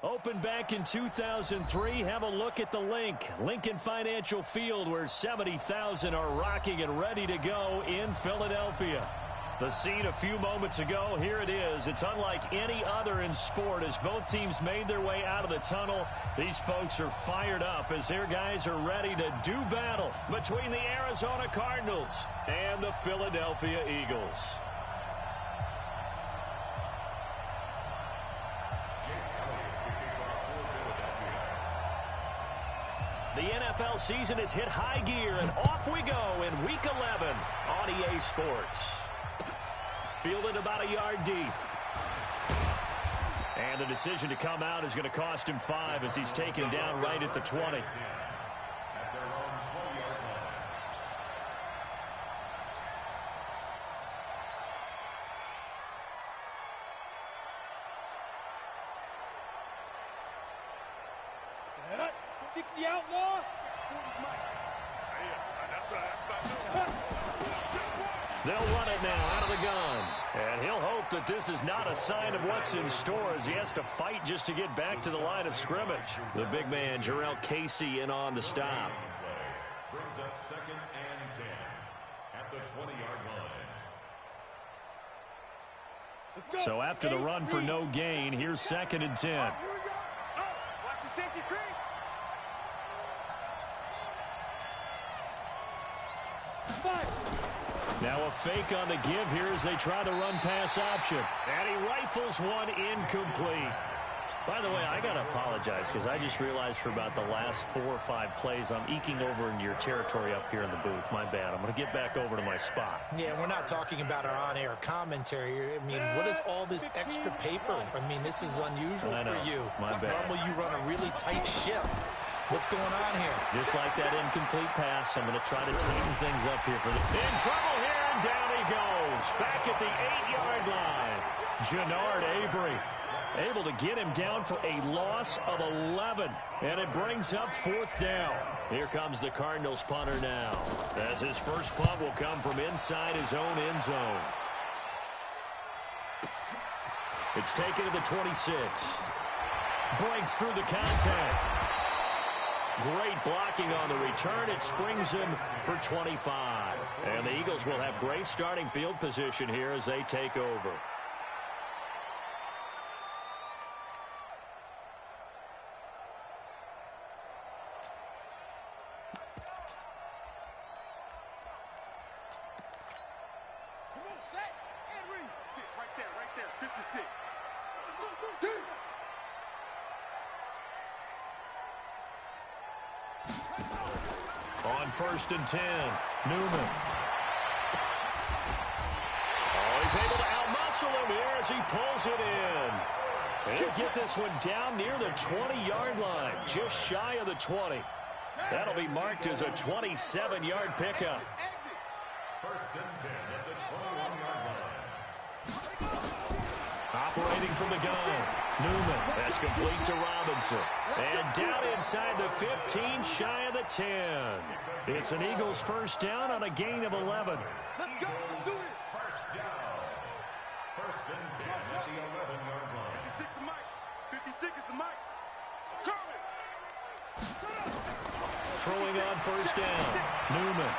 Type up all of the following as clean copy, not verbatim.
Opened back in 2003, have a look at the link. Lincoln Financial Field, where 70,000 are rocking and ready to go in Philadelphia. The scene a few moments ago, here it is. It's unlike any other in sport as both teams made their way out of the tunnel. These folks are fired up as their guys are ready to do battle between the Arizona Cardinals and the Philadelphia Eagles. The NFL season has hit high gear, and off we go in Week 11 on EA Sports. Fielded about a yard deep. And the decision to come out is going to cost him 5 as he's taken down right at the 20. They'll run it now out of the gun. And he'll hope that this is not a sign of what's in store as he has to fight just to get back to the line of scrimmage. The big man, Jarrell Casey, in on the stop. Brings up 2nd and 10 at the 20-yard line. So after the run for no gain, here's 2nd and 10. Watch the safety creep. Now a fake on the give here as they try the run-pass option. And he rifles one incomplete. By the way, I got to apologize because I just realized for about the last 4 or 5 plays, I'm eking over into your territory up here in the booth. My bad. I'm going to get back over to my spot. Yeah, we're not talking about our on-air commentary. I mean, what is all this extra paper? I mean, this is unusual for you. My bad. Normally you run a really tight ship. What's going on here? Just like that incomplete pass, I'm going to try to tighten things up here for the... In trouble here, and down he goes. Back at the 8-yard line. Jannard Avery able to get him down for a loss of 11. And it brings up 4th down. Here comes the Cardinals punter now, as his first punt will come from inside his own end zone. It's taken to the 26. Breaks through the contact. Great blocking on the return. It springs him for 25. And the Eagles will have great starting field position here as they take over. Come on, set and read. 6 right there, 56. On 1st and 10, Newman. Oh, he's able to outmuscle him here as he pulls it in. He'll get this one down near the 20-yard line, just shy of the 20. That'll be marked as a 27-yard pickup. 1st and 10 at the 21-yard line. Operating from the gun, Newman. That's complete to Robinson. And down inside the 15, shy of the 10. It's an Eagles first down on a gain of 11. Let's go. Do it. First down. 1st and 10 at the 11-yard line. 56 is Mike. 56 is the Mike. Curl it. Throwing on first down, Newman.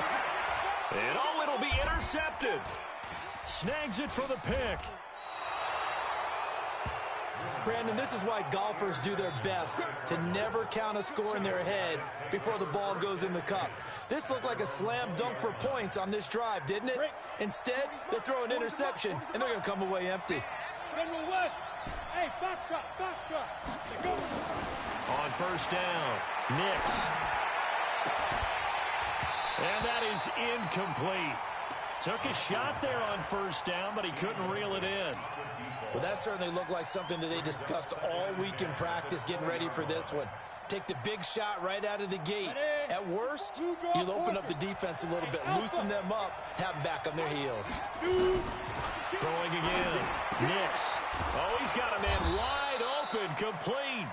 And oh, it'll be intercepted. Snags it for the pick. Brandon, this is why golfers do their best to never count a score in their head before the ball goes in the cup. This looked like a slam dunk for points on this drive, didn't it? Instead, they throw an interception, and they're going to come away empty. General West. Hey, foxtrot. On first down, Nix. And that is incomplete. Took a shot there on first down, but he couldn't reel it in. Well, that certainly looked like something that they discussed all week in practice getting ready for this one. Take the big shot right out of the gate. At worst, you'll open up the defense a little bit, loosen them up, have them back on their heels. Throwing again. Nix. Oh, he's got a man wide open, complete.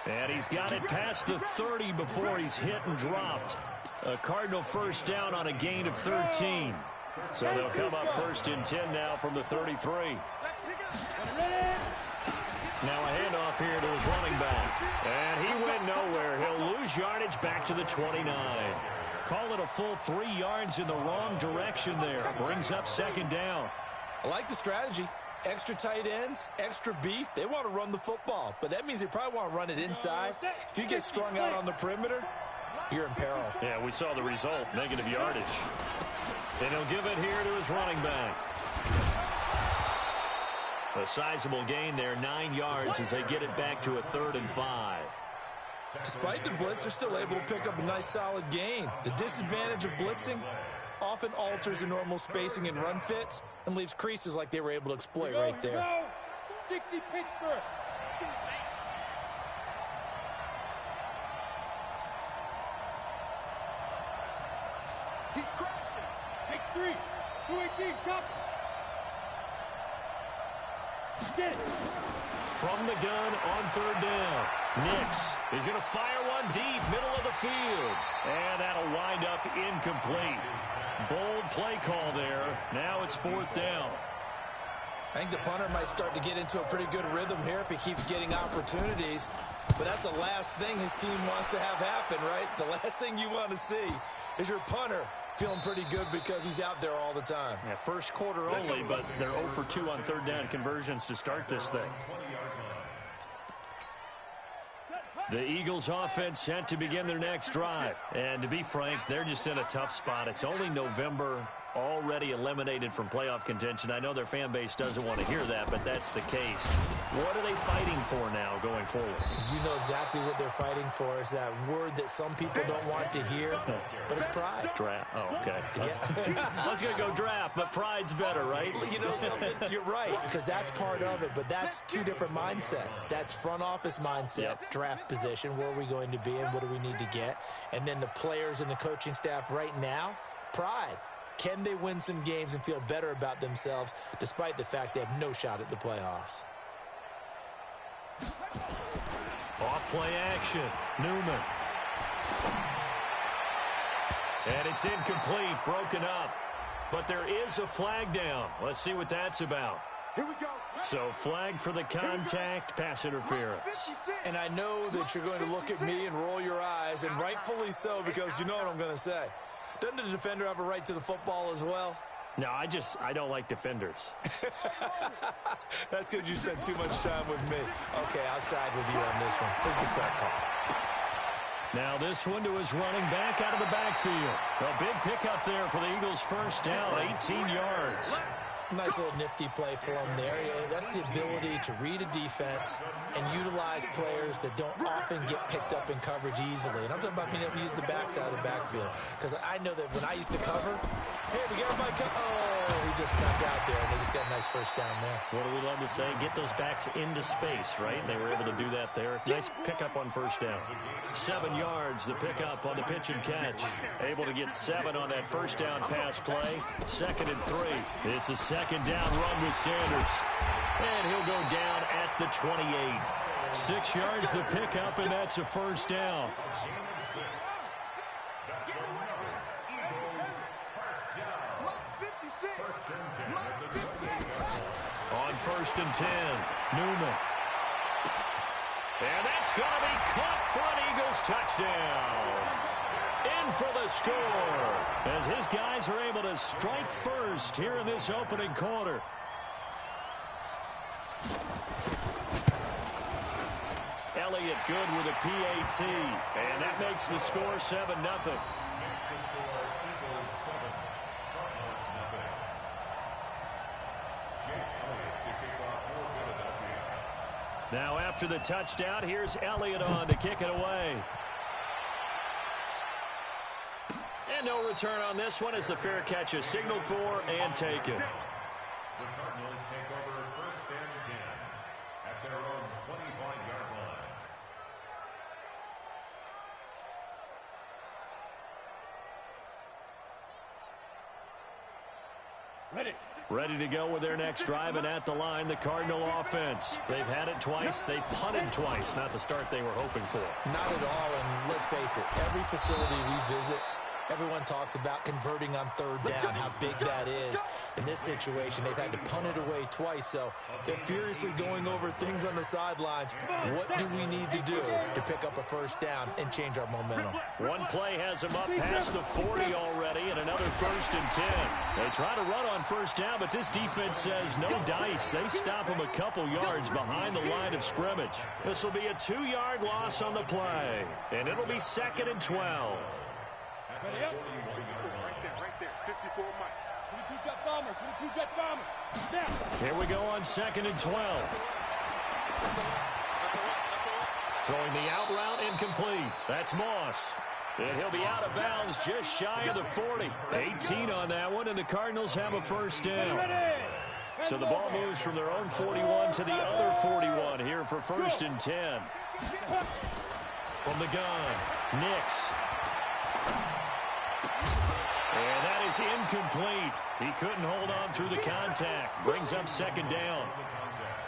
And he's got it past the 30 before he's hit and dropped. A Cardinal first down on a gain of 13. So they'll come up 1st and 10 now from the 33. Now a handoff here to his running back. And he went nowhere. He'll lose yardage back to the 29. Call it a full 3 yards in the wrong direction there. Brings up second down. I like the strategy. Extra tight ends, extra beef. They want to run the football, but that means they probably want to run it inside. If you get strung out on the perimeter, you're in peril. Yeah, we saw the result, negative yardage. And he'll give it here to his running back. A sizable gain there, 9 yards as they get it back to a 3rd and 5. Despite the blitz, they're still able to pick up a nice solid gain. The disadvantage of blitzing often alters the normal spacing and run fits and leaves creases like they were able to exploit right there. 60 Pittsburgh. He's crashing. Take 3. 218, chop. Get it. From the gun on 3rd down. Nix is going to fire one deep, middle of the field. And that'll wind up incomplete. Bold play call there. Now it's 4th down. I think the punter might start to get into a pretty good rhythm here if he keeps getting opportunities. But that's the last thing his team wants to have happen, right? The last thing you want to see is your punter feeling pretty good because he's out there all the time. Yeah, first quarter only, but they're 0 for 2 on 3rd down conversions to start this thing. The Eagles offense set to begin their next drive. And to be frank, they're just in a tough spot. It's only November, already eliminated from playoff contention. I know their fan base doesn't want to hear that, but that's the case. What are they fighting for now going forward? You know exactly what they're fighting for. Is that word that some people don't want to hear, but it's pride. Draft. Oh, okay. Yeah. I was going to go draft, but pride's better, right? You know something? You're right, because that's part of it, but that's 2 different mindsets. That's front office mindset, draft position, where are we going to be and what do we need to get? And then the players and the coaching staff right now, pride. Can they win some games and feel better about themselves despite the fact they have no shot at the playoffs? Off play action. Newman. And it's incomplete, broken up. But there is a flag down. Let's see what that's about. Here we go. So flagged for the contact, pass interference. And I know that you're going to look at me and roll your eyes, and rightfully so, because you know what I'm going to say. Doesn't the defender have a right to the football as well? No, I don't like defenders. That's because you spent too much time with me. Okay, I'll side with you on this one. Here's the correct call. Now this one to his running back out of the backfield. A big pickup there for the Eagles' first down, 18 yards. Nice little nifty play for him there. Yeah, that's the ability to read a defense and utilize players that don't often get picked up in coverage easily. And I'm talking about being able to use the backside of the backfield. Because I know that when I used to cover, hey, we got everybody he just snuck out there, and they just got a nice first down there. What do we love to say? Get those backs into space, right? They were able to do that there. Nice pickup on first down. 7 yards, the pickup on the pitch and catch. Able to get 7 on that first down pass play. 2nd and 3. It's a second down run with Sanders. And he'll go down at the 28. 6 yards the pickup, and that's a first down. On 1st and 10, Newman. And that's going to be caught for an Eagles touchdown. In for the score as his guys are able to strike first here in this opening quarter. Elliott good with a PAT, and that makes the score 7-0. Now after the touchdown, here's Elliott on to kick it away. And no return on this one as the fair catch is signaled for and taken. The Cardinals take over 1st and 10 at their own 25-yard line. Ready to go with their next drive, and at the line, the Cardinal offense. They've had it twice. They've punted twice. Not the start they were hoping for. Not at all, and let's face it, every facility we visit, Everyone talks about converting on third down, how big that is. In this situation, they've had to punt it away twice, so they're furiously going over things on the sidelines. What do we need to do to pick up a first down and change our momentum? One play has him up past the 40 already, and another 1st and 10. They try to run on first down, but this defense says no dice. They stop him a couple yards behind the line of scrimmage. This will be a 2-yard loss on the play, and it'll be 2nd and 12. Right there, 54 Mike. 22 jet bombers, 22 jet bombers. Now. Here we go on 2nd and 12. Throwing the out route incomplete. That's Moss. And he'll be out of bounds just shy of the 40. 18 on that one, and the Cardinals have a first down. So the ball moves from their own 41 to the other 41 here for 1st and 10. From the gun, Nix. And that is incomplete. He couldn't hold on through the contact. Brings up 2nd down.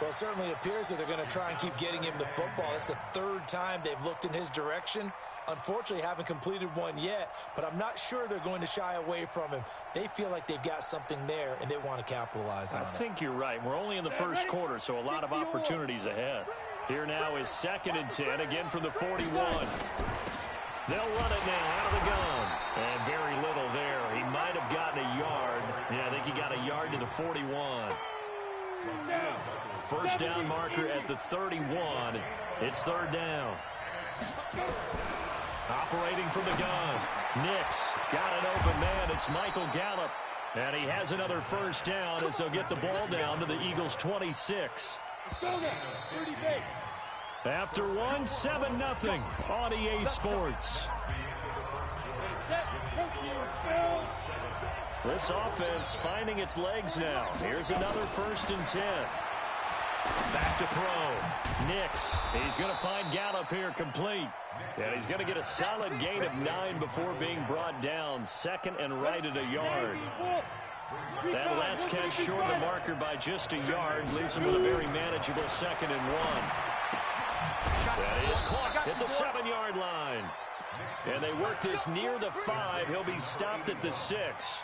Well, it certainly appears that they're going to try and keep getting him the football. It's the 3rd time they've looked in his direction. Unfortunately, haven't completed one yet, but I'm not sure they're going to shy away from him. They feel like they've got something there, and they want to capitalize on it. I think you're right. We're only in the 1st quarter, so a lot of opportunities ahead. Here now is 2nd and 10, again from the 41. They'll run it now out of the gun. And very little there. He might have gotten a yard. Yeah, I think he got a yard to the 41. First down marker at the 31. It's 3rd down. Operating from the gun. Nix got an open man. It's Michael Gallup. And he has another first down as they'll get the ball down to the Eagles' 26. Let's go now. 30 base. After one, 7-0 on EA Sports. This offense finding its legs now. Here's another 1st and 10. Back to throw. Nix. He's going to find Gallup here complete. And he's going to get a solid gain of 9 before being brought down. 2nd and right at a yard. That last catch short of the marker by just a yard leaves him with a very manageable 2nd and 1. That is caught at the 7-yard line. And they work this near the 5. He'll be stopped at the 6.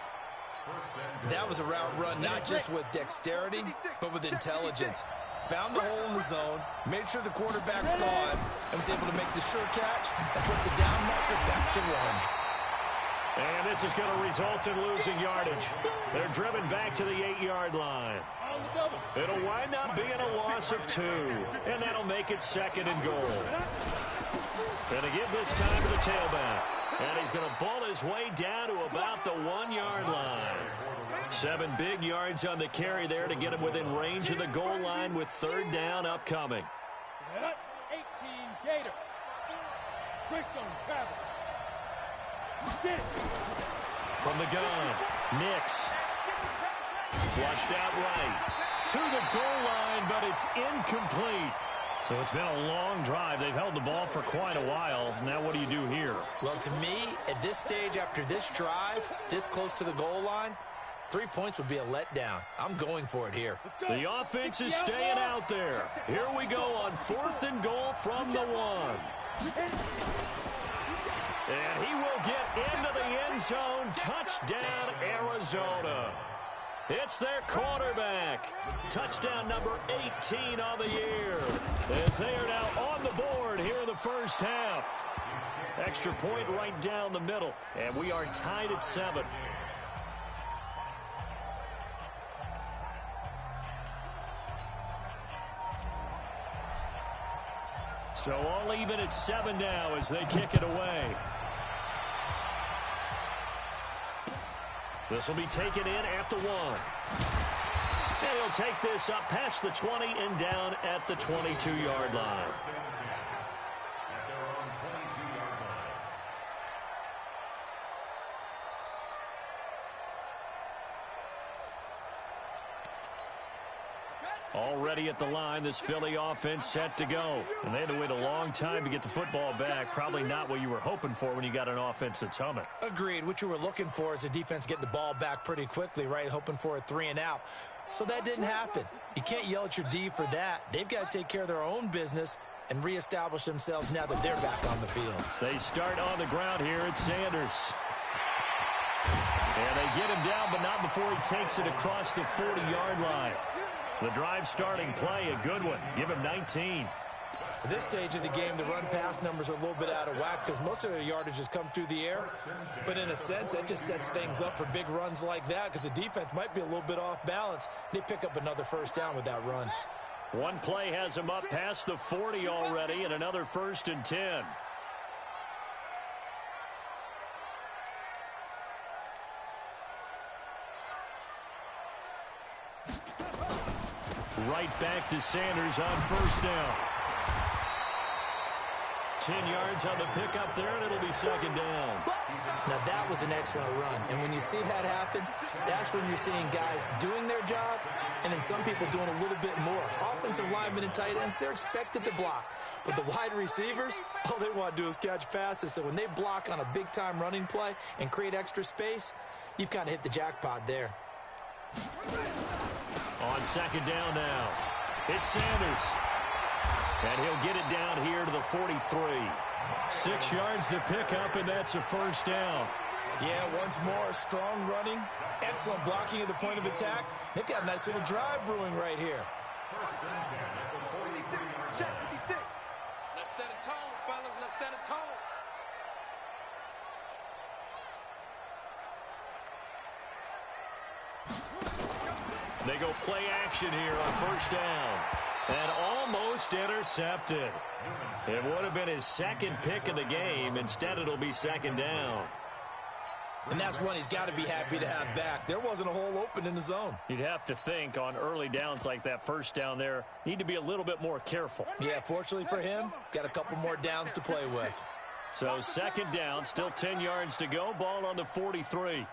That was a route run not just with dexterity, but with intelligence. Found the hole in the zone, made sure the quarterback saw it, and was able to make the sure catch and put the down marker back to 1. And this is going to result in losing yardage. They're driven back to the 8-yard line. It'll wind up being a loss of 2, and that'll make it 2nd and goal. Going to give this time to the tailback. And he's going to ball his way down to about the 1-yard line. 7 big yards on the carry there to get him within range of the goal line with 3rd down upcoming. 18 Gator. Christian travel. Get it. From the gun, Nix. Flushed out right. To the goal line, but it's incomplete. So it's been a long drive. They've held the ball for quite a while. Now what do you do here? Well, to me, at this stage after this drive, this close to the goal line, 3 points would be a letdown. I'm going for it here. The offense is staying out there. Here we go on 4th and goal from the 1. And he will get into the end zone. Touchdown, Arizona. It's their quarterback. Touchdown number 18 on the year. As they are now on the board here in the first half. Extra point right down the middle. And we are tied at 7. So all even at 7 now as they kick it away. This will be taken in at the 1. And he'll take this up past the 20 and down at the 22-yard line. Already at the line, this Philly offense set to go. And they had to wait a long time to get the football back. Probably not what you were hoping for when you got an offense that's humming. Agreed. What you were looking for is a defense getting the ball back pretty quickly, right? Hoping for a 3 and out. So that didn't happen. You can't yell at your D for that. They've got to take care of their own business and reestablish themselves now that they're back on the field. They start on the ground here at Sanders. And they get him down, but not before he takes it across the 40-yard line. The drive starting play, a good one. Give him 19. At this stage of the game, the run-pass numbers are a little bit out of whack because most of their yardage has come through the air. But in a sense, that just sets things up for big runs like that because the defense might be a little bit off balance. They pick up another first down with that run. One play has him up past the 40 already, and another 1st and 10. Right back to Sanders on 1st down. 10 yards on the pickup there, and it'll be 2nd down. Now, that was an excellent run. And when you see that happen, that's when you're seeing guys doing their job and then some people doing a little bit more. Offensive linemen and tight ends, they're expected to block. But the wide receivers, all they want to do is catch passes. So when they block on a big-time running play and create extra space, you've kind of hit the jackpot there. On 2nd down now, it's Sanders. And he'll get it down here to the 43. 6 yards the pickup, and that's a 1st down. Yeah, once more, strong running, excellent blocking at the point of attack. They've got a nice little drive brewing right here. Check 56. Let's set a tone, fellas. Let's set a tone. They go play action here on 1st down. And almost intercepted. It would have been his 2nd pick of the game. Instead, it'll be 2nd down. And that's one he's got to be happy to have back. There wasn't a hole open in the zone. You'd have to think on early downs like that 1st down there, need to be a little bit more careful. Yeah, fortunately for him, got a couple more downs to play with. So 2nd down, still 10 yards to go. Ball on the 43.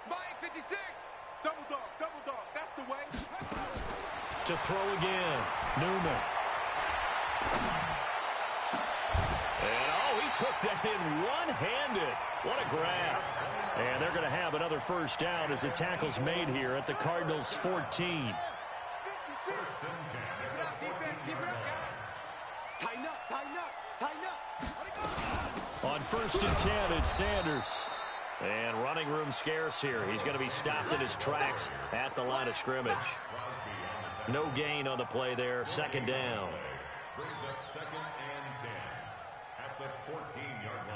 Mike 56. Double dog, that's the way. To throw again, Newman. And he took that in one-handed. What a grab. And they're going to have another 1st down as the tackle's made here at the Cardinals 14. 56. Keep it up, defense. Keep it up, guys. Tighten up. On 1st and 10, it's Sanders. And running room scarce here. He's going to be stopped in his tracks at the line of scrimmage. No gain on the play there. 2nd down. Brings up 2nd and 10 at the 14-yard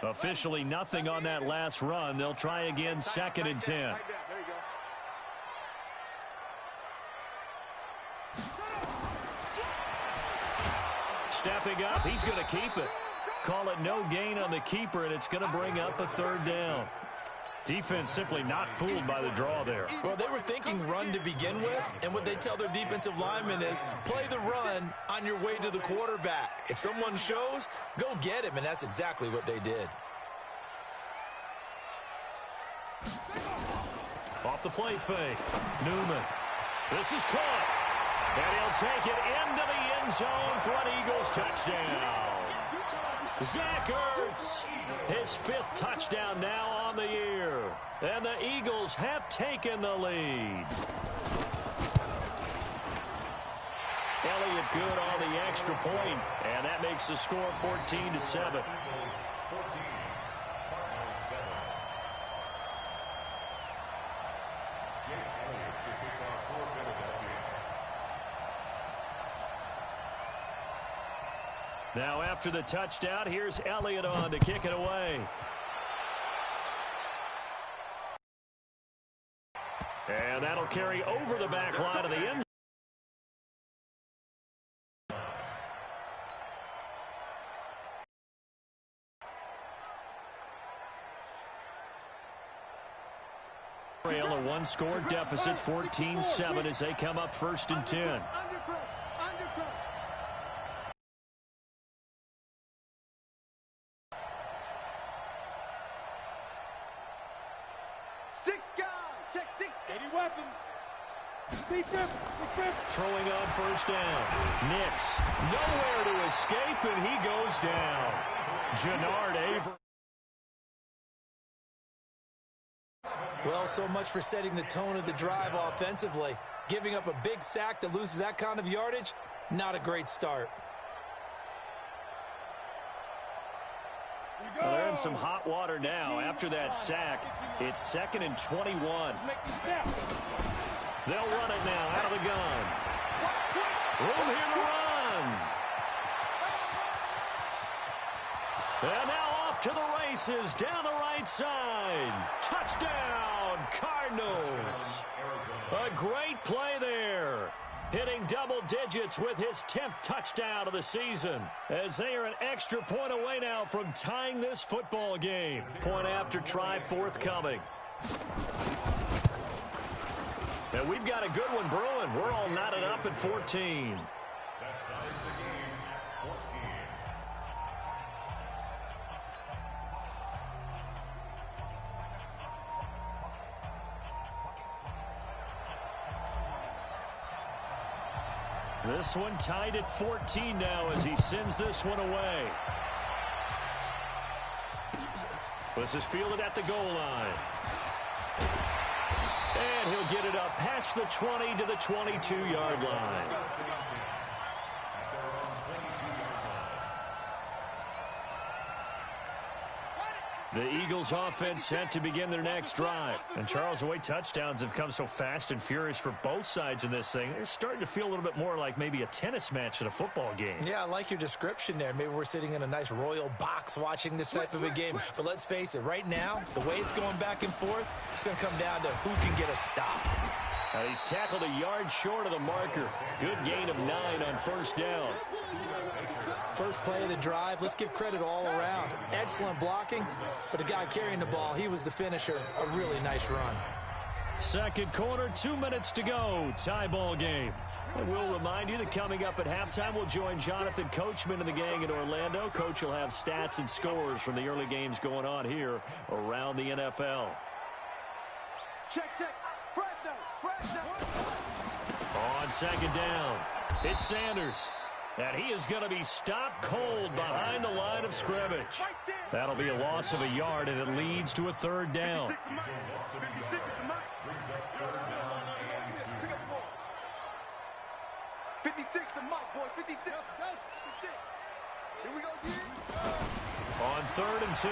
line. Officially nothing on that last run. They'll try again 2nd and 10. There you go. Stepping up, he's going to keep it. Call it no gain on the keeper, and it's going to bring up a 3rd down. Defense simply not fooled by the draw there. Well, they were thinking run to begin with, and what they tell their defensive linemen is play the run on your way to the quarterback. If someone shows, go get him, and that's exactly what they did. Off the play fake, Newman. This is caught. And he'll take it into the end zone for an Eagles touchdown. Zach Ertz, his 5th touchdown now on the year. And the Eagles have taken the lead. Elliott good on the extra point, and that makes the score 14-7. Now after the touchdown, here's Elliott on to kick it away. And that'll carry over the back line of the end. Trail a one-score deficit, 14-7 as they come up 1st and 10. Throwing on 1st down. Nix nowhere to escape, and he goes down. Jannard Avery. Well, so much for setting the tone of the drive offensively. Giving up a big sack that loses that kind of yardage, not a great start. Well, they're in some hot water now. After that sack, it's 2nd and 21. They'll run it now out of the gun. Room here to run. And now off to the races down the right side. Touchdown, Cardinals. A great play there. Hitting double digits with his 10th touchdown of the season, as they are an extra point away now from tying this football game. Point after try forthcoming. And we've got a good one brewing. We're all knotted up at 14. That ties the game at 14. This one tied at 14 now as he sends this one away. This is fielded at the goal line. And he'll get it up past the 20 to the 22-yard line. The Eagles offense set to begin their next drive. And Charles, the way touchdowns have come so fast and furious for both sides in this thing, it's starting to feel a little bit more like maybe a tennis match at a football game. Yeah, I like your description there. Maybe we're sitting in a nice royal box watching this type of a game. But let's face it, right now, the way it's going back and forth, it's going to come down to who can get a stop. He's tackled a yard short of the marker. Good gain of 9 on first down. First play of the drive, let's give credit all around. Excellent blocking, but the guy carrying the ball, he was the finisher. A really nice run. Second quarter, 2 minutes to go. Tie ball game. And we'll remind you that coming up at halftime, we'll join Jonathan Coachman and the gang in Orlando. Coach will have stats and scores from the early games going on here around the NFL. Check. On second down, it's Sanders. And he is going to be stopped cold behind the line of scrimmage. That'll be a loss of a yard, and it leads to a third down. 56 is the mic. 56 the mic, boys. 56. Here we go, On 3rd and 2,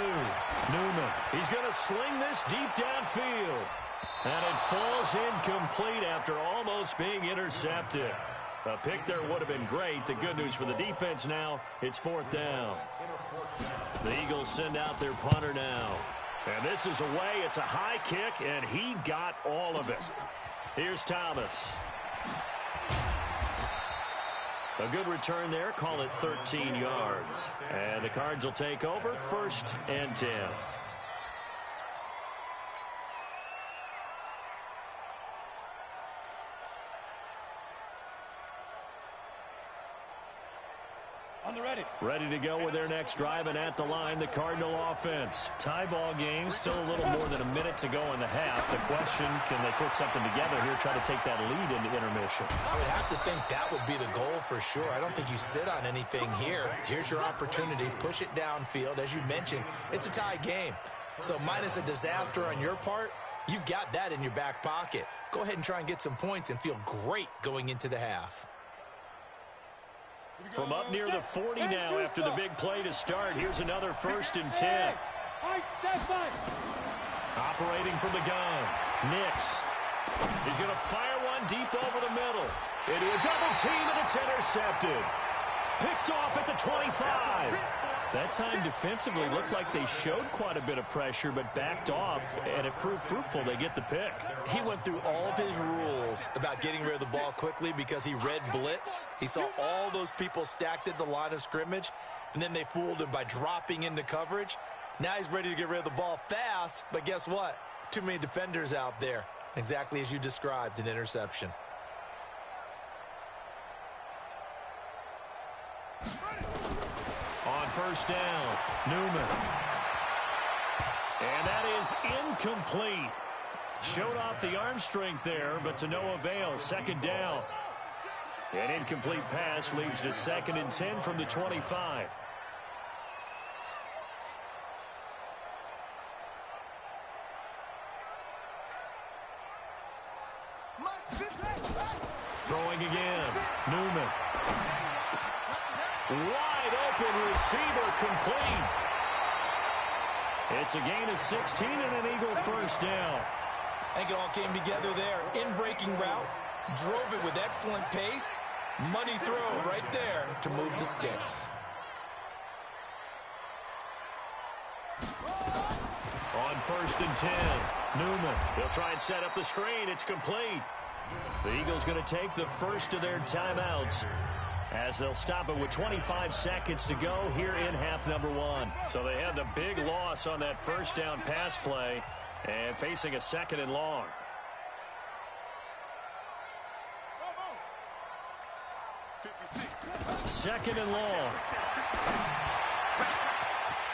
Newman. He's going to sling this deep downfield. And it falls incomplete after almost being intercepted. A pick there would have been great. The good news for the defense now, it's 4th down. The Eagles send out their punter now. And this is away. It's a high kick, and he got all of it. Here's Thomas. A good return there. Call it 13 yards. And the Cards will take over 1st and 10. Ready to go with their next drive, and at the line, the Cardinal offense. Tie ball game, still a little more than a minute to go in the half. The question, can they put something together here, try to take that lead into intermission? I would have to think that would be the goal for sure. I don't think you sit on anything here. Here's your opportunity. Push it downfield. As you mentioned, it's a tie game. So minus a disaster on your part, you've got that in your back pocket. Go ahead and try and get some points and feel great going into the half. From up near the 40 now after the big play to start. Here's another 1st and 10. Operating from the gun. Nix. He's going to fire one deep over the middle. Into a double team, and it's intercepted. Picked off at the 25. That time defensively looked like they showed quite a bit of pressure, but backed off, and it proved fruitful. They get the pick. He went through all of his rules about getting rid of the ball quickly because he read blitz. He saw all those people stacked at the line of scrimmage, and then they fooled him by dropping into coverage. Now he's ready to get rid of the ball fast, but guess what? Too many defenders out there. Exactly as you described, an interception. On first down, Newman. And that is incomplete. Showed off the arm strength there, but to no avail. 2nd down. An incomplete pass leads to 2nd and 10 from the 25. Throwing again. Newman. Wide open receiver, complete. It's a gain of 16 and an Eagle first down. I think it all came together there. In-breaking route, drove it with excellent pace. Money throw right there to move the sticks. On 1st and 10, Newman. He'll try and set up the screen. It's complete. The Eagles going to take the first of their timeouts as they'll stop it with 25 seconds to go here in half number 1. So they had the big loss on that first down pass play and facing a 2nd and long. Second and long.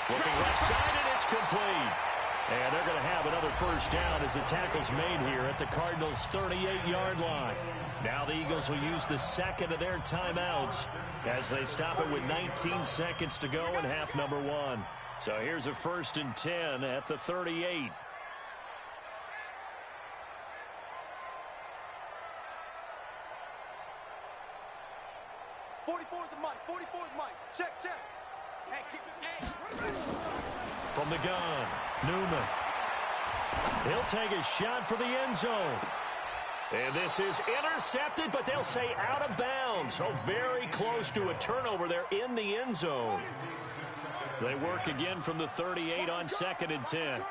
Looking left side, and it's complete. And they're going to have another first down as the tackle's made here at the Cardinals' 38-yard line. Now the Eagles will use the second of their timeouts as they stop it with 19 seconds to go in half number 1. So here's a 1st and 10 at the 38. Check. Hey, From the gun, Newman. He'll take a shot for the end zone. And this is intercepted, but they'll say out of bounds. So very close to a turnover there in the end zone. They work again from the 38 on 2nd and 10.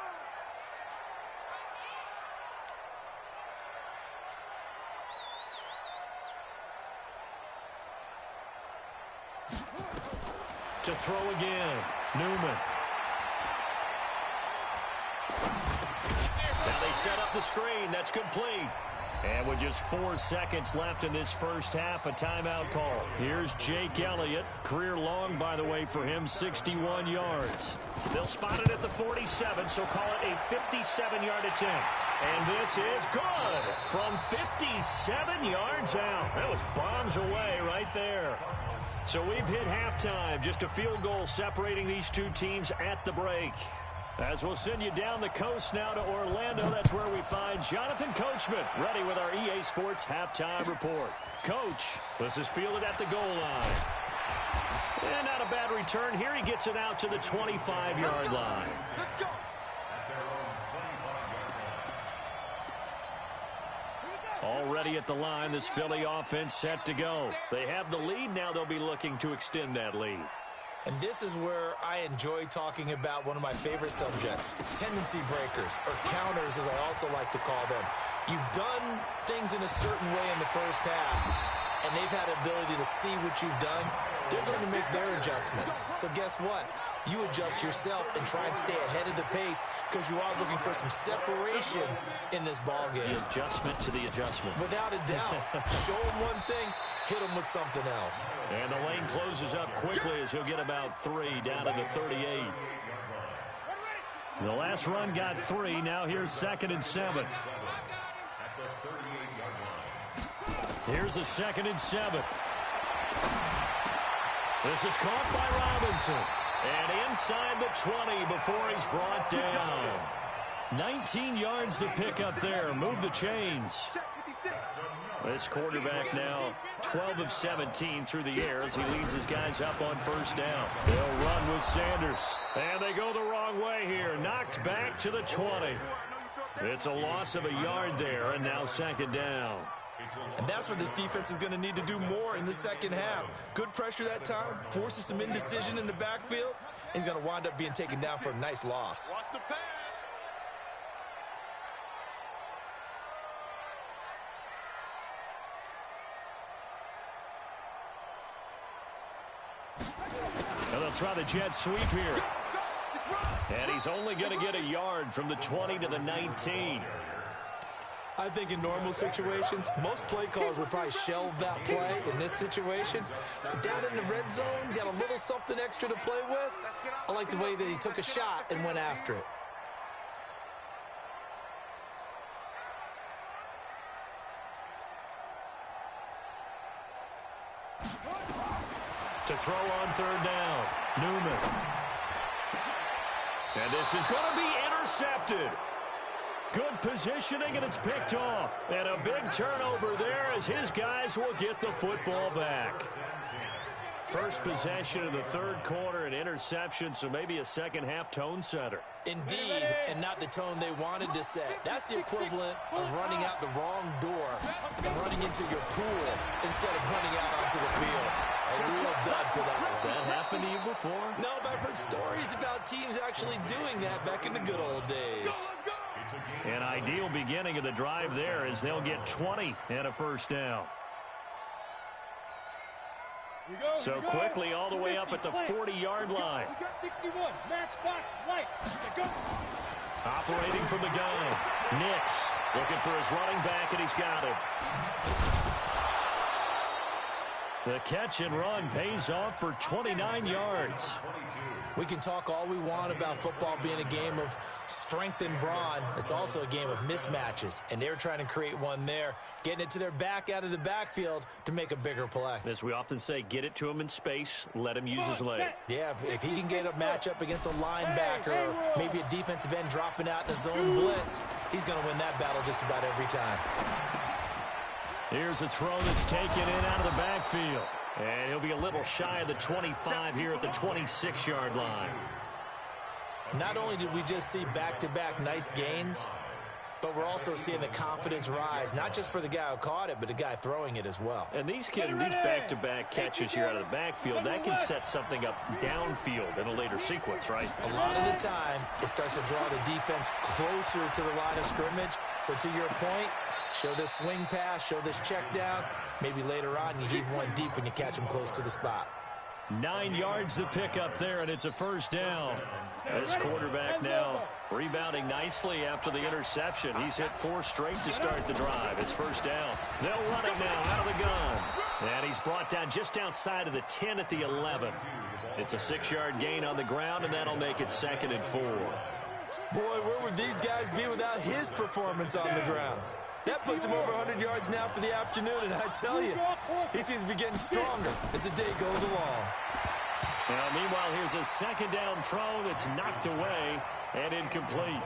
To throw again, Newman. Now they set up the screen. That's complete. And with just 4 seconds left in this first half, a timeout call. Here's Jake Elliott. Career long, by the way, for him, 61 yards. They'll spot it at the 47, so call it a 57-yard attempt. And this is good from 57 yards out. That was bombs away right there. So we've hit halftime. Just a field goal separating these two teams at the break. As we'll send you down the coast now to Orlando, that's where we find Jonathan Coachman, ready with our EA Sports halftime report. Coach, this is fielded at the goal line. And not a bad return here. He gets it out to the 25-yard line. Let's go. Already at the line, this Philly offense set to go. They have the lead. Now they'll be looking to extend that lead. And this is where I enjoy talking about one of my favorite subjects, tendency breakers, or counters as I also like to call them. You've done things in a certain way in the first half, and they've had the ability to see what you've done. They're going to make their adjustments. So guess what? You adjust yourself and try and stay ahead of the pace because you are looking for some separation in this ball game. The adjustment to the adjustment. Without a doubt. Show them one thing, hit them with something else. And the lane closes up quickly as he'll get about 3 down to the 38. The last run got 3. Now here's 2nd and 7. Here's a 2nd and 7. This is caught by Robinson. And inside the 20 before he's brought down. 19 yards the pickup there. Move the chains. This quarterback now 12 of 17 through the air as he leads his guys up on first down. They'll run with Sanders. And they go the wrong way here. Knocked back to the 20. It's a loss of a yard there, and now 2nd down. And that's what this defense is going to need to do more in the second half. Good pressure that time, forces some indecision in the backfield. He's going to wind up being taken down for a nice loss. Watch the pass. And they'll try the jet sweep here. And he's only going to get a yard from the 20 to the 19. I think in normal situations, most play callers would probably shelve that play in this situation. But down in the red zone, got a little something extra to play with. I like the way that he took a shot and went after it. To throw on 3rd down, Newman. And this is going to be intercepted. Good positioning, and it's picked off. And a big turnover there as his guys will get the football back. First possession of the third quarter, an interception, so maybe a second-half tone setter. Indeed, and not the tone they wanted to set. That's the equivalent of running out the wrong door and running into your pool instead of running out onto the field. A real dud for that one. Has that happened to you before? No, but I've heard stories about teams actually doing that back in the good old days. An ideal beginning of the drive there as they'll get 20 and a first down. So quickly all the way up at the 40-yard line. 61, match box, light. Go. Operating from the gun. Nix looking for his running back, and he's got it. The catch and run pays off for 29 yards. We can talk all we want about football being a game of strength and brawn. It's also a game of mismatches, and they're trying to create one there, getting it to their back out of the backfield to make a bigger play. As we often say, get it to him in space, let him use his leg. Yeah, if he can get a matchup against a linebacker or maybe a defensive end dropping out in a zone blitz, he's going to win that battle just about every time. Here's a throw that's taken in out of the backfield. And he'll be a little shy of the 25 here at the 26-yard line. Not only did we just see back-to-back nice gains, but we're also seeing the confidence rise, not just for the guy who caught it, but the guy throwing it as well. And these back-to-back catches here out of the backfield, that can set something up downfield in a later sequence, right? A lot of the time, it starts to draw the defense closer to the line of scrimmage. So to your point, show this swing pass, show this check down. Maybe later on you heave one deep when you catch him close to the spot. 9 yards to pick up there, and it's a first down. This quarterback now rebounding nicely after the interception. He's hit 4 straight to start the drive. It's first down. They'll run it now out of the gun. And he's brought down just outside of the 10 at the 11. It's a 6-yard gain on the ground, and that'll make it 2nd and 4. Boy, where would these guys be without his performance on the ground? That puts him over 100 yards now for the afternoon, and I tell you, he seems to be getting stronger as the day goes along. Now, meanwhile, here's a second down throw that's knocked away and incomplete.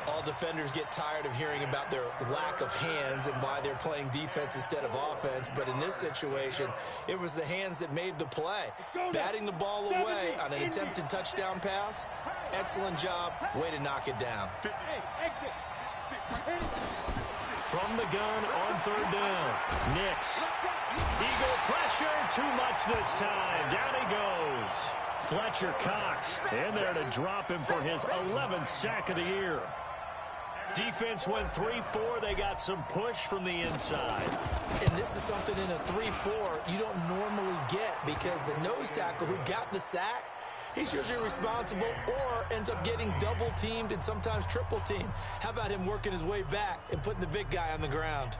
All defenders get tired of hearing about their lack of hands and why they're playing defense instead of offense, but in this situation, it was the hands that made the play. Batting the ball away on an attempted touchdown pass, excellent job, way to knock it down. From the gun on third down. Nix. Eagle pressure. Too much this time. Down he goes. Fletcher Cox in there to drop him for his 11th sack of the year. Defense went 3-4. They got some push from the inside. And this is something in a 3-4 you don't normally get because the nose tackle who got the sack, he's usually responsible or ends up getting double-teamed and sometimes triple-teamed. How about him working his way back and putting the big guy on the ground?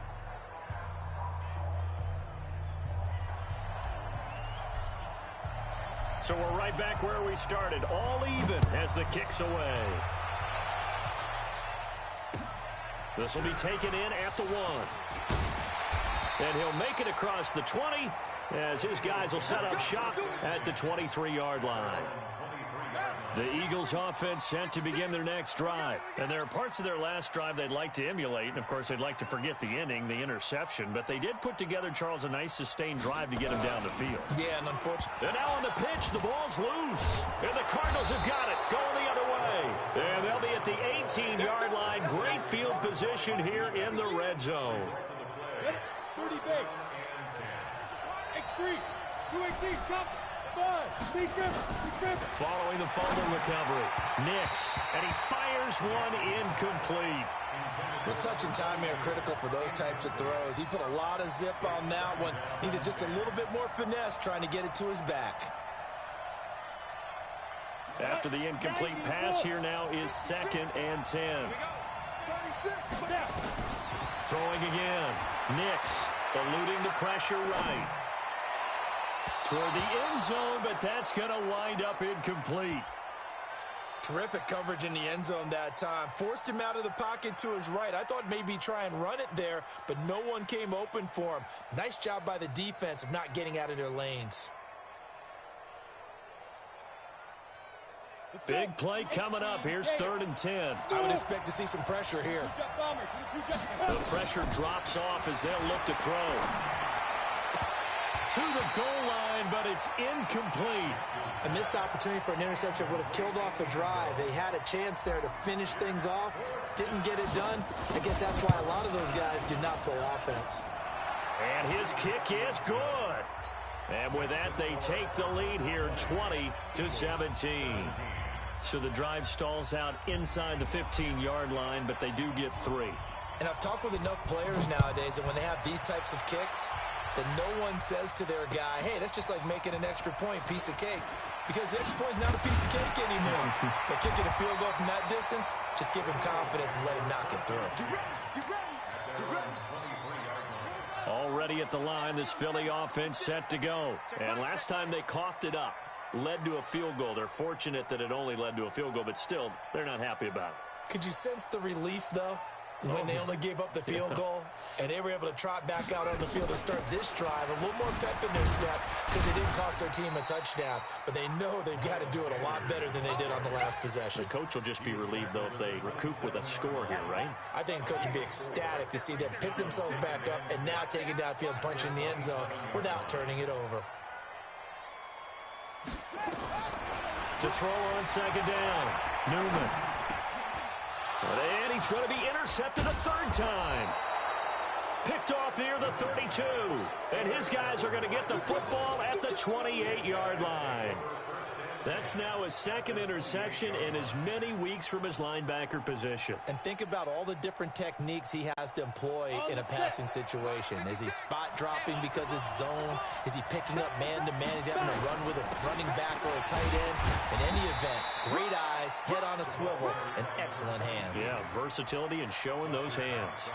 So we're right back where we started. All even as the kick's away. This will be taken in at the 1. And he'll make it across the 20 as his guys will set up shop at the 23-yard line. The Eagles offense set to begin their next drive. And there are parts of their last drive they'd like to emulate. And, of course, they'd like to forget the ending, the interception. But they did put together, Charles, a nice sustained drive to get him down the field. Yeah, and unfortunately. And now on the pitch, the ball's loose. And the Cardinals have got it, going the other way. And they'll be at the 18-yard line. Great field position here in the red zone. 30 base. X3. 218, chop. 5. Big grip. Following the fumble recovery. Nix. And he fires one incomplete. The touch and time are critical for those types of throws. He put a lot of zip on that one. Needed just a little bit more finesse trying to get it to his back. After the incomplete pass, here now is 2nd and 10. Throwing again. Nix eluding the pressure right. Toward the end zone, but that's going to wind up incomplete. Terrific coverage in the end zone that time. Forced him out of the pocket to his right. I thought maybe try and run it there, but no one came open for him. Nice job by the defense of not getting out of their lanes. Big play coming up. Here's 3rd and 10. I would expect to see some pressure here. The pressure drops off as they'll look to throw. To the goal line, but it's incomplete. A missed opportunity for an interception would have killed off the drive. They had a chance there to finish things off. Didn't get it done. I guess that's why a lot of those guys do not play offense. And his kick is good. And with that, they take the lead here, 20-17. So the drive stalls out inside the 15-yard line, but they do get 3. And I've talked with enough players nowadays that when they have these types of kicks, that no one says to their guy, hey, that's just like making an extra point, piece of cake. Because the extra point is not a piece of cake anymore. But kicking a field goal from that distance, just give him confidence and let him knock it through. Already at the line, this Philly offense set to go. And last time they coughed it up, led to a field goal. They're fortunate that it only led to a field goal, but still, they're not happy about it. Could you sense the relief, though, when they only gave up the field goal and they were able to trot back out on the field to start this drive? A little more pep in their step because it didn't cost their team a touchdown. But they know they've got to do it a lot better than they did on the last possession. The coach will just be relieved, though, if they recoup with a score here, right? I think the coach would be ecstatic to see them pick themselves back up and now take it downfield and punch in the end zone without turning it over. To throw on 2nd down, Newman. And he's going to be intercepted a 3rd time. Picked off near the 32. And his guys are going to get the football at the 28-yard line. That's now his 2nd interception in as many weeks from his linebacker position. And think about all the different techniques he has to employ in a passing situation. Is he spot dropping because it's zone? Is he picking up man-to-man? Is he having to run with a running back or a tight end? In any event, great eyes, head on a swivel, and excellent hands. Yeah, versatility and showing those hands.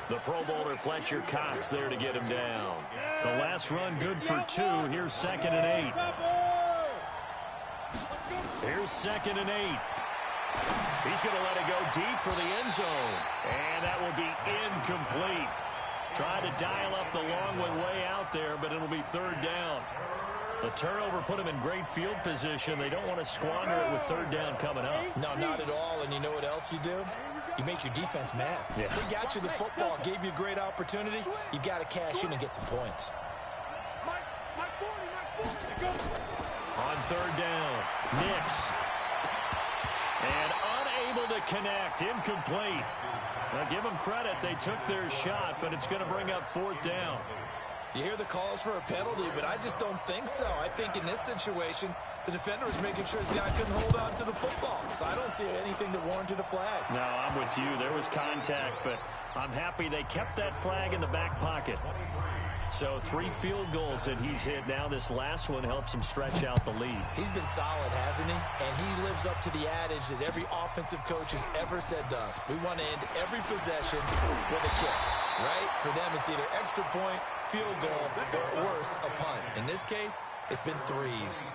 The Pro Bowler Fletcher Cox there to get him down. The last run good for 2. Here's 2nd and 8. Here's 2nd and 8. He's going to let it go deep for the end zone. And that will be incomplete. Tried to dial up the long one way out there, but it'll be 3rd down. The turnover put him in great field position. They don't want to squander it with 3rd down coming up. No, not at all. And you know what else you do? You make your defense mad. Yeah. They got you the football, gave you a great opportunity. You got to cash in and get some points. On 3rd down, Nix. And unable to connect, incomplete. Now give them credit, they took their shot, but it's going to bring up 4th down. You hear the calls for a penalty, but I just don't think so. I think in this situation, the defender was making sure his guy couldn't hold on to the football. So I don't see anything that warranted a flag. No, I'm with you. There was contact, but I'm happy they kept that flag in the back pocket. So 3 field goals that he's hit now. This last one helps him stretch out the lead. He's been solid, hasn't he? And he lives up to the adage that every offensive coach has ever said to us. We want to end every possession with a kick, right? For them, it's either extra point, field goal, or at worst, a punt. In this case, it's been 3s.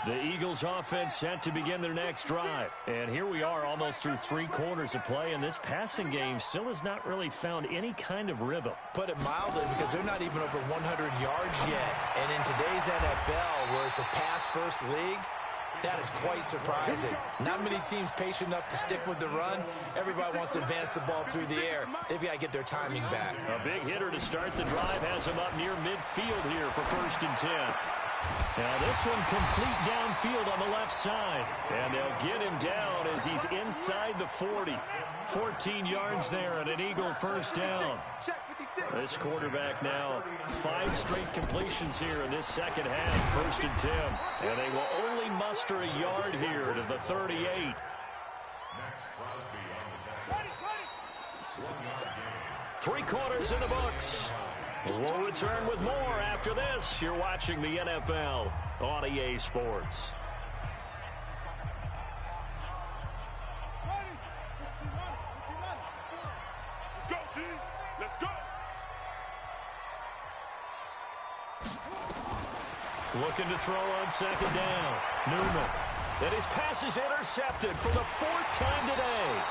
The Eagles offense set to begin their next drive. And here we are almost through 3 quarters of play, and this passing game still has not really found any kind of rhythm. Put it mildly, because they're not even over 100 yards yet. And in today's NFL, where it's a pass-first league, that is quite surprising. Not many teams patient enough to stick with the run. Everybody wants to advance the ball through the air. They've got to get their timing back. A big hitter to start the drive has him up near midfield here for 1st and 10. Now this one complete downfield on the left side. And they'll get him down as he's inside the 40. 14 yards there and an Eagle 1st down. This quarterback now 5 straight completions here in this 2nd half. 1st and 10. And they will only muster a yard here to the 38. 3 quarters in the books. We'll return with more after this. You're watching the NFL on EA Sports. Let's go, D. Let's go. Looking to throw on 2nd down. Newman. And his pass is intercepted for the 4th time today.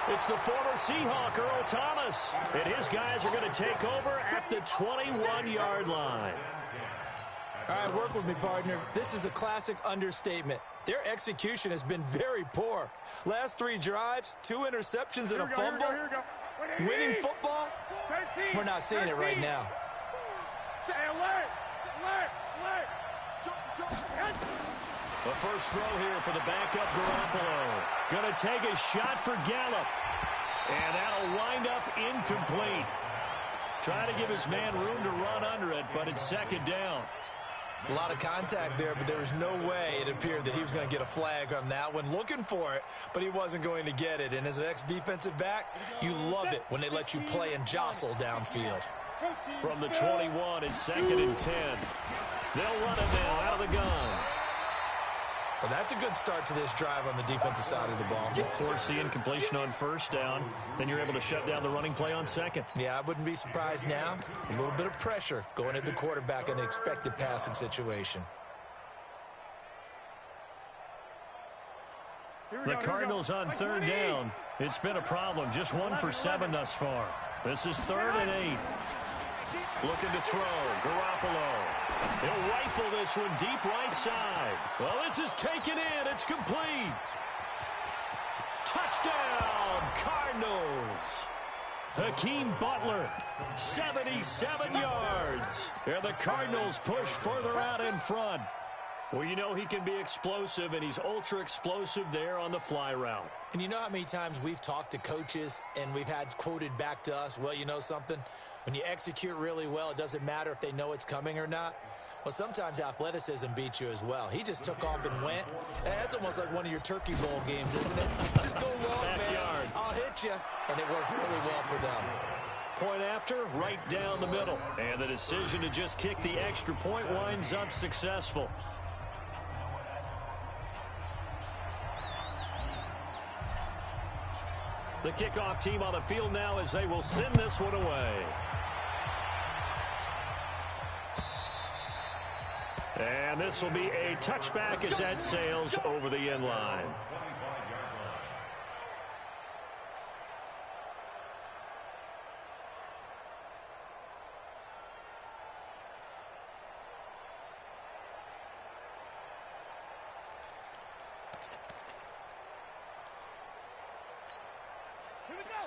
It's the former Seahawk, Earl Thomas. And his guys are going to take over at the 21-yard line. All right, work with me, partner. This is a classic understatement. Their execution has been very poor. Last 3 drives, 2 interceptions and a fumble. Winning football? We're not seeing it right now. The first throw here for the backup Garoppolo. Going to take a shot for Gallup. And that'll wind up incomplete. Trying to give his man room to run under it, but it's second down. A lot of contact there, but there was no way it appeared that he was going to get a flag on that one. Looking for it, but he wasn't going to get it. And as an ex-defensive back, you love it when they let you play and jostle downfield. From the 21, it's 2nd and 10. They'll run it now out of the gun. Well, that's a good start to this drive on the defensive side of the ball. Force the incompletion on first down. Then you're able to shut down the running play on second. Yeah, I wouldn't be surprised now. A little bit of pressure going at the quarterback in an expected passing situation. The Cardinals on 3rd down. It's been a problem. Just 1 for 7 thus far. This is 3rd and 8. Looking to throw. Garoppolo. He'll rifle this one deep right side. Well, this is taken in. It's complete. Touchdown, Cardinals. Hakeem Butler, 77 yards. And the Cardinals push further out in front. Well, you know he can be explosive, and he's ultra-explosive there on the fly route. And you know how many times we've talked to coaches and we've had quoted back to us, well, you know something? When you execute really well, it doesn't matter if they know it's coming or not. Well, sometimes athleticism beats you as well. He just took off and went. That's almost like one of your Turkey Bowl games, isn't it? Just go long, man. I'll hit you. And it worked really well for them. Point after, right down the middle. And the decision to just kick the extra point winds up successful. The kickoff team on the field now as they will send this one away. And this will be a touchback as that sails over the end line.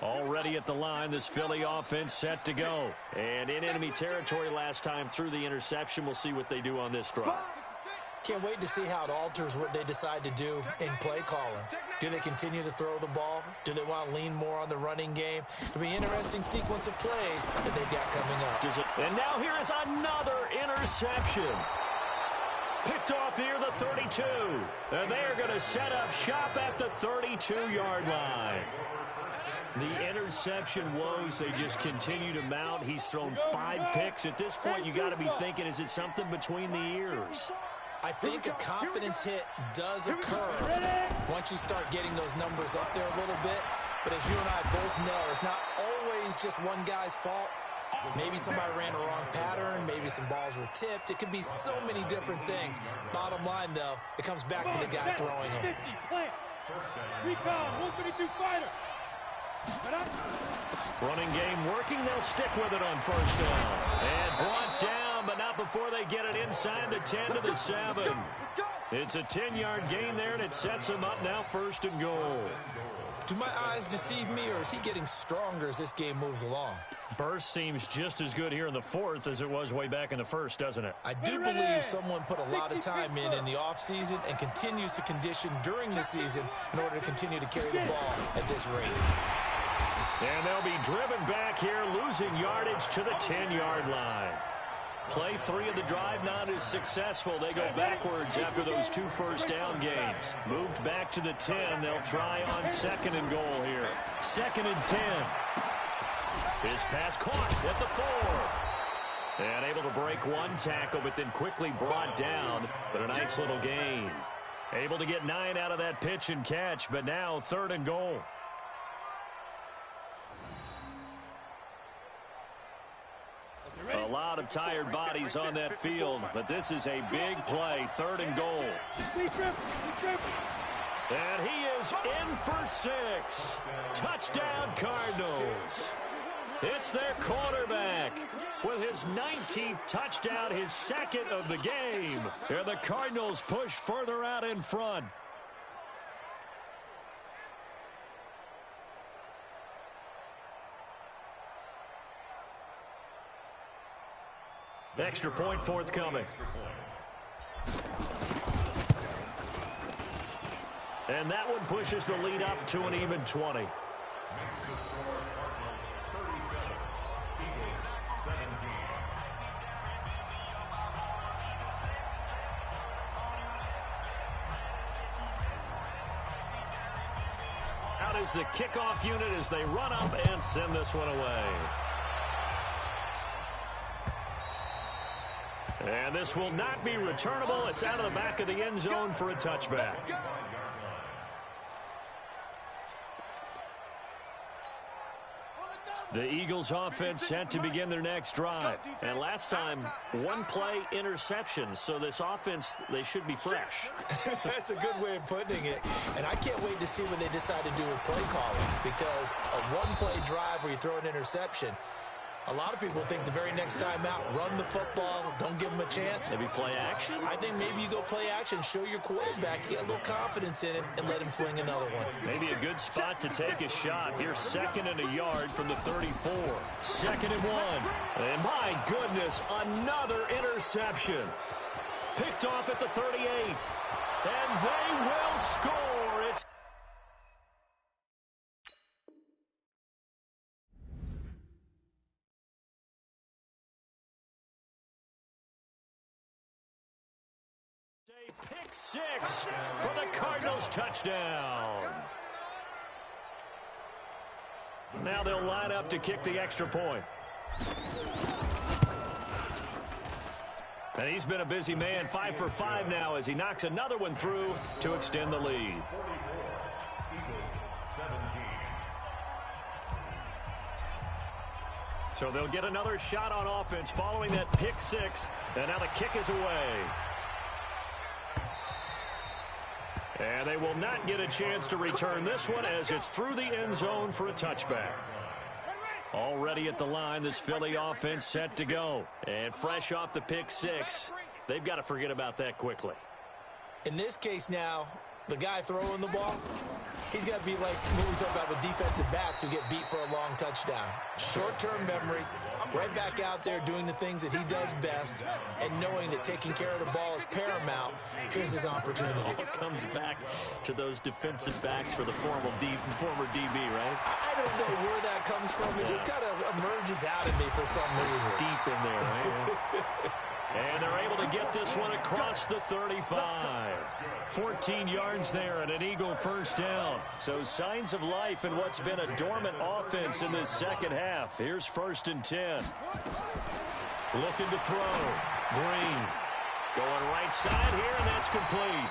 Already at the line, this Philly offense set to go. And in enemy territory last time through the interception. We'll see what they do on this drive. Can't wait to see how it alters what they decide to do in play calling. Do they continue to throw the ball? Do they want to lean more on the running game? It'll be an interesting sequence of plays that they've got coming up. And now here is another interception. Picked off near the 32. And they are going to set up shop at the 32-yard line. The interception woes, they just continue to mount. He's thrown 5 picks. At this point, you got to be thinking, is it something between the ears? I think a confidence hit does occur once you start getting those numbers up there a little bit. But as you and I both know, it's not always just one guy's fault. Maybe somebody ran a wrong pattern. Maybe some balls were tipped. It could be so many different things. Bottom line, though, it comes back to the guy throwing them. Recon, 152 fighter. Running game working. They'll stick with it on first down. And brought down, but not before they get it inside the 10 to the 7. It's a 10-yard gain there, and it sets them up now 1st and goal. Do my eyes deceive me, or is he getting stronger as this game moves along? Burst seems just as good here in the 4th as it was way back in the 1st, doesn't it? I do believe someone put a lot of time in the offseason and continues to condition during the season in order to continue to carry the ball at this rate. And they'll be driven back here, losing yardage to the 10-yard line. Play 3 of the drive not as successful. They go backwards after those 2 first down gains. Moved back to the 10. They'll try on 2nd and goal here. 2nd and 10. His pass caught at the 4. And able to break one tackle, but then quickly brought down. But a nice little gain. Able to get 9 out of that pitch and catch, but now 3rd and goal. A lot of tired bodies on that field, but this is a big play, 3rd and goal. And he is in for 6. Touchdown, Cardinals. It's their quarterback with his 19th touchdown, his second of the game. And the Cardinals push further out in front. Extra point forthcoming. And that one pushes the lead up to an even 20. Makes the score Cardinals 37, Eagles 17. Out is the kickoff unit as they run up and send this one away. And this will not be returnable. It's out of the back of the end zone for a touchback. The Eagles offense set to begin their next drive. And last time, one play interception. So this offense, they should be fresh. That's a good way of putting it. And I can't wait to see what they decide to do with play calling. Because a one-play drive where you throw an interception, a lot of people think the very next time out, run the football, don't give them a chance. Maybe play action? I think maybe you go play action, show your quarterback, get a little confidence in it, and let him fling another one. Maybe a good spot to take a shot. Here's 2nd and a yard from the 34. 2nd and 1. And my goodness, another interception. Picked off at the 38. And they will score. It's pick 6 for the Cardinals touchdown. Now they'll line up to kick the extra point. And he's been a busy man, 5 for 5 now as he knocks another one through to extend the lead. 44, Eagles 17. So they'll get another shot on offense following that pick 6. And now the kick is away. And they will not get a chance to return this one as it's through the end zone for a touchback. Already at the line, this Philly offense set to go. And fresh off the pick 6, they've got to forget about that quickly. In this case now, the guy throwing the ball, he's got to be like what we talk about with defensive backs who get beat for a long touchdown. Short-term memory, right back out there doing the things that he does best, and knowing that taking care of the ball is paramount. Here's his opportunity. It all comes back to those defensive backs for the former DB, right? I don't know where that comes from. It just kind of emerges out of me for some reason. It's deep in there, right? And they're able to get this one across the 35. 14 yards there and an Eagle first down. So signs of life in what's been a dormant offense in this second half. Here's 1st and 10. Looking to throw. Green. Going right side here, and that's complete.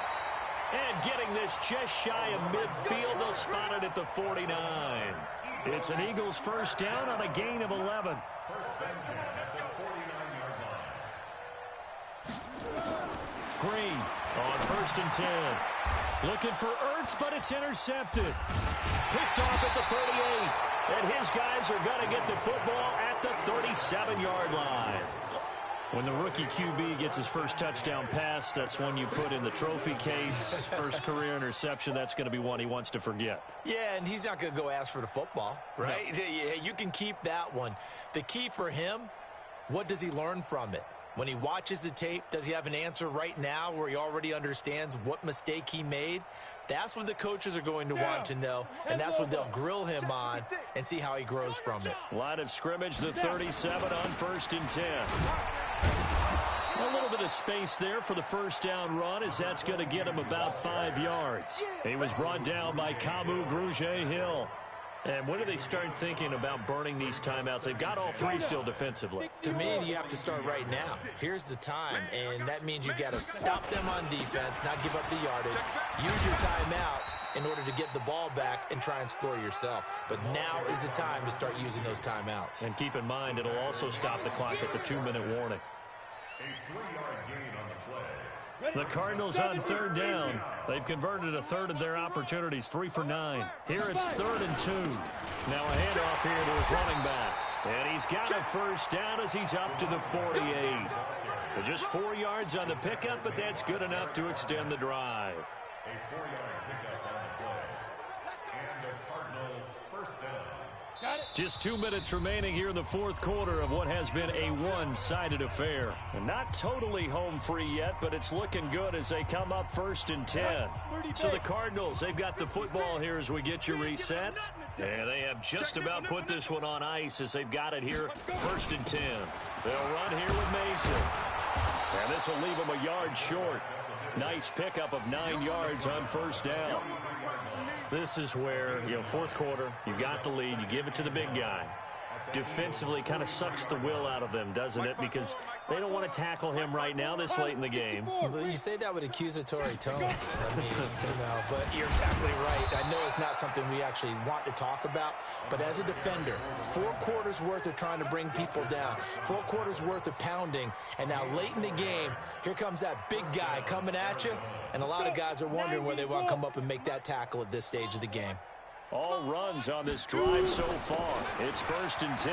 And getting this just shy of midfield. They'll spot it at the 49. It's an Eagles first down on a gain of 11. First and 10 at the 49-yard line. Green on 1st and 10. Looking for Ertz, but it's intercepted. Picked off at the 38. And his guys are going to get the football at the 37-yard line. When the rookie QB gets his first touchdown pass, that's one you put in the trophy case. First career interception, that's going to be one he wants to forget. Yeah, and he's not going to go ask for the football, right? No. Yeah, you can keep that one. The key for him, what does he learn from it? When he watches the tape, does he have an answer right now where he already understands what mistake he made? That's what the coaches are going to want to know, and that's what they'll grill him on and see how he grows from it. Line of scrimmage, the 37 on 1st and 10. A little bit of space there for the first down run as that's going to get him about 5 yards. He was brought down by Kamu Grugier-Hill. And when do they start thinking about burning these timeouts? They've got all 3 still defensively. To me, you have to start right now. Here's the time, and that means you've got to stop them on defense, not give up the yardage. Use your timeouts in order to get the ball back and try and score yourself. But now is the time to start using those timeouts. And keep in mind, it'll also stop the clock at the 2-minute warning. A 3-yard gain on the play. The Cardinals on 3rd down. They've converted a third of their opportunities, 3 for 9. Here it's 3rd and 2. Now a handoff here to his running back. And he's got a first down as he's up to the 48. Just 4 yards on the pickup, but that's good enough to extend the drive. A 4-yard pickup on the play. And a Cardinal first down. Just 2 minutes remaining here in the fourth quarter of what has been a one-sided affair. And not totally home free yet, but it's looking good as they come up 1st and 10. So the Cardinals, they've got the football here as we get you reset. And they have just about put this one on ice as they've got it here 1st and 10. They'll run here with Mason. And this will leave them a yard short. Nice pickup of 9 yards on first down. This is where, fourth quarter, you got the lead, you give it to the big guy. Defensively kind of sucks the will out of them, doesn't it? Because they don't want to tackle him right now this late in the game. You say that with accusatory tones. I mean, but you're exactly right. I know it's not something we actually want to talk about, but as a defender, 4 quarters worth of trying to bring people down, 4 quarters worth of pounding, and now late in the game, here comes that big guy coming at you, and a lot of guys are wondering where they want to come up and make that tackle at this stage of the game. All runs on this drive so far. It's 1st and 10.